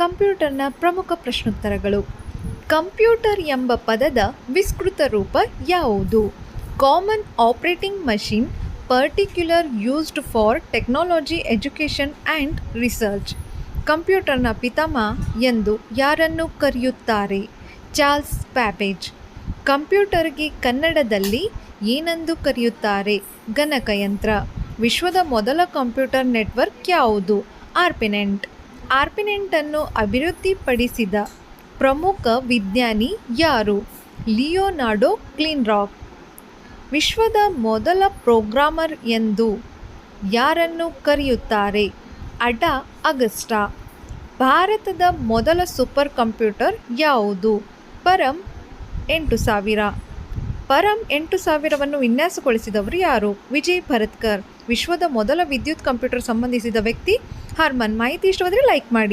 ಕಂಪ್ಯೂಟರ್ನ ಪ್ರಮುಖ ಪ್ರಶ್ನೋತ್ತರಗಳು. ಕಂಪ್ಯೂಟರ್ ಎಂಬ ಪದದ ವಿಸ್ತೃತ ರೂಪ ಯಾವುದು? Common operating machine, particular used for technology, education and research. ಕಂಪ್ಯೂಟರ್ನ ಪಿತಾಮಹ ಎಂದು ಯಾರನ್ನು ಕರೆಯುತ್ತಾರೆ? Charles Babbage. ಕಂಪ್ಯೂಟರ್ಗೆ ಕನ್ನಡದಲ್ಲಿ ಏನೆಂದು ಕರೆಯುತ್ತಾರೆ? ಗಣಕಯಂತ್ರ. ವಿಶ್ವದ ಮೊದಲ ಕಂಪ್ಯೂಟರ್ ನೆಟ್ವರ್ಕ್ ಯಾವುದು? ಆರ್ಪಿನೆಟ್. ಆರ್ಪಿನೆಟ್ ಅನ್ನು ಅಭಿವೃದ್ಧಿಪಡಿಸಿದ ಪ್ರಮುಖ ವಿಜ್ಞಾನಿ ಯಾರು? ಲಿಯೋನಾರ್ಡೋ ಕ್ಲಿನ್ರಾಕ್. ವಿಶ್ವದ ಮೊದಲ ಪ್ರೋಗ್ರಾಮರ್ ಎಂದು ಯಾರನ್ನು ಕರೆಯುತ್ತಾರೆ? ಅಡಾ ಅಗಸ್ಟಾ. ಭಾರತದ ಮೊದಲ ಸೂಪರ್ ಕಂಪ್ಯೂಟರ್ ಯಾವುದು? ಪರಂ 8000. ಪರಂ 8000ವನ್ನು ವಿನ್ಯಾಸಗೊಳಿಸಿದವರು ಯಾರು? ವಿಜಯ್ ಭರತ್ಕರ್. ವಿಶ್ವದ ಮೊದಲ ವಿದ್ಯುತ್ ಕಂಪ್ಯೂಟರ್ ಸಂಬಂಧಿಸಿದ ವ್ಯಕ್ತಿ? ಹರ್ಮನ್. ಮಾಹಿತಿ ಇಷ್ಟವಾದರೆ ಲೈಕ್ ಮಾಡಿ.